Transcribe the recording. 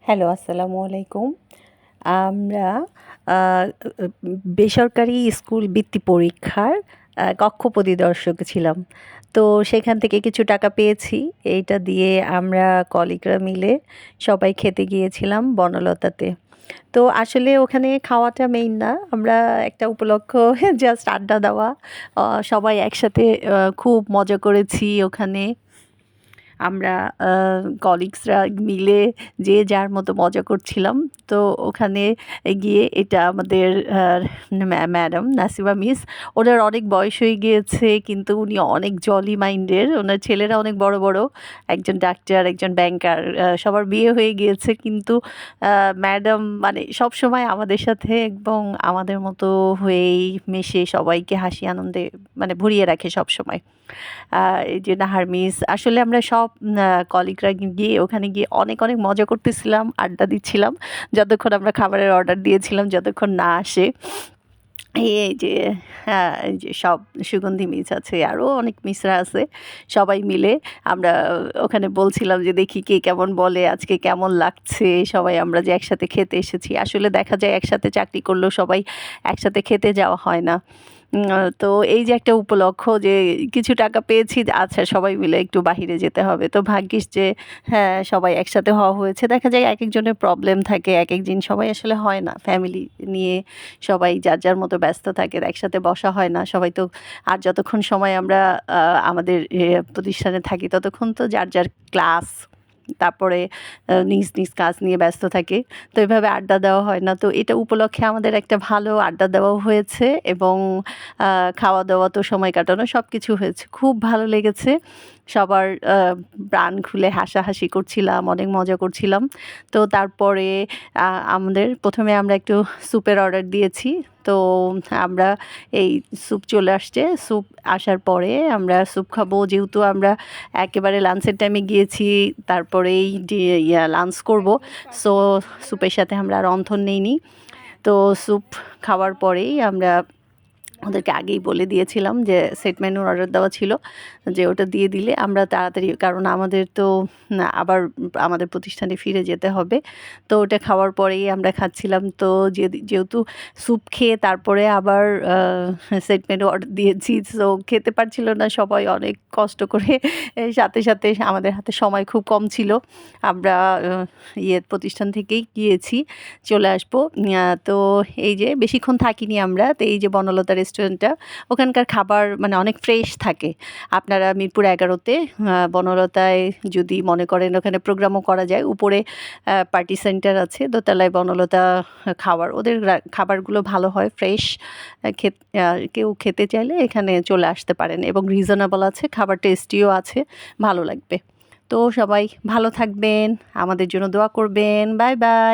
Hello, আসসালামু আলাইকুম। আমরা আ বেসরকারি স্কুল বৃত্তি পরীক্ষার কক্ষ পরিদর্শক ছিলাম। তো সেখান থেকে কিছু টাকা পেয়েছি। এইটা দিয়ে আমরা কলিগরা মিলে সবাই খেতে গিয়েছিলাম বনলতাতে। তো আসলে ওখানে খাওয়াটা মেইন না। আমরা একটা উপলক্ষ জাস্ট আড্ডা দেওয়া। সবাই একসাথে খুব মজা করেছি ওখানে। আমরা আ কলিগসরা মিলে যে যার মতো মজা করছিলাম। তো ওখানে গিয়ে এটা আমাদের আ ম্যাডাম নাসিমা মিস, ওনার অনেক বয়স হয়ে গিয়েছে কিন্তু উনি অনেক জলি মাইন্ডের। ওনার ছেলেরা অনেক বড়, বড়। একজন ডাক্তার, একজন ব্যাংকার, সবার বিয়ে হয়ে গিয়েছে কিন্তু আ ম্যাডাম মানে সবসময় আমাদের সাথে এবং আমাদের মতো হয়েই মেশে সবাইকে হাসি আনন্দে মানে ভরিয়ে রাখে সবসময়। আ এই যে নাহার মিস, আসলে আমরা সব কলিগরা গিয়ে ওখানে গিয়ে অনেক, অনেক মজা করতেছিলাম, আড্ডা দিচ্ছিলাম। যতক্ষণ আমরা খাবারের অর্ডার দিয়েছিলাম যতক্ষণ না আসে। এই যে হ্যাঁ, এই যে সব সুগন্ধি মিস আছে, আরও অনেক মিসরা আছে। সবাই মিলে আমরা ওখানে বলছিলাম যে দেখি কে কেমন বলে, আজকে কেমন লাগছে। সবাই আমরা যে একসাথে খেতে এসেছি। আসলে দেখা যায় একসাথে চাকরি করলেও সবাই একসাথে খেতে যাওয়া হয় না। তো এই যে একটা উপলক্ষ যে কিছু টাকা পেয়েছি, আচ্ছা সবাই মিলে একটু বাহিরে যেতে হবে। তো ভাগ্যিস যে হ্যাঁ, সবাই একসাথে হওয়া হয়েছে। দেখা যায় একেকজনের প্রবলেম থাকে, একেক দিন সবাই আসলে হয় না। ফ্যামিলি নিয়ে সবাই যার, যার মতো ব্যস্ত থাকে। একসাথে বসা হয় না। সবাই তো আর যতক্ষণ সময় আমরা আ আমাদের প্রতিষ্ঠানে থাকি ততক্ষণ তো যার, যার ক্লাস, তারপরে নিজ, নিজ কাজ নিয়ে ব্যস্ত থাকে। তো এভাবে আড্ডা দেওয়া হয় না। তো এটা উপলক্ষে আমাদের একটা ভালো আড্ডা দেওয়াও হয়েছে এবং আ খাওয়া-দাওয়া তো সময় কাটানো সবকিছু হয়েছে। খুব ভালো লেগেছে। সবার প্রাণ খুলে হাসাহাসি করছিলাম, অনেক মজা করছিলাম। তো তারপরে আ আমাদের ১ম এ আমরা একটু স্যুপের অর্ডার দিয়েছি। তো আমরা এই স্যুপ চলে আসছে। স্যুপ আসার পরে আমরা স্যুপ খাবো। যেহেতু আমরা একেবারে লাঞ্চের টাইমে গিয়েছি, তারপরেই লাঞ্চ করব। সো স্যুপের সাথে আমরা আর অন্থন নেইনি। তো স্যুপ খাওয়ার পরেই আমরা ওদেরকে আগেই বলে দিয়েছিলাম যে সেট মেনুর অর্ডার দেওয়া ছিল, যে ওটা দিয়ে দিলে আমরা তাড়াতাড়ি, কারণ আমাদের তো আবার আমাদের প্রতিষ্ঠানে ফিরে যেতে হবে। তো ওটা খাওয়ার পরেই আমরা খাচ্ছিলাম। তো যেহেতু স্যুপ খেয়ে তারপরে আবার সেট মেনু অর্ডার দিয়েছি। সো খেতে পারছিল না সবাই, অনেক কষ্ট করে সাথে, সাথে আমাদের হাতে সময় খুব কম ছিল। আমরা প্রতিষ্ঠান থেকেই গিয়েছি, চলে আসবো। তো এই যে বেশিক্ষণ থাকিনি আমরা। তো এই যে বনলতা রেস্টুরেন্টটা, ওখানকার খাবার মানে অনেক ফ্রেশ থাকে। আপনারা মিরপুর ১১ তে বনলতায় যদি মনে করেন ওখানে প্রোগ্রামও করা যায়। উপরে পার্টি সেন্টার আছে, দোতলায় বনলতা খাবার। ওদের খাবারগুলো ভালো হয়, ফ্রেশ। আ খেত আ কেউ খেতে চাইলে এখানে চলে আসতে পারেন এবং রিজনেবল আছে, খাবার টেস্টিও আছে, ভালো লাগবে। তো সবাই ভালো থাকবেন, আমাদের জন্য দোয়া করবেন। Bye, by.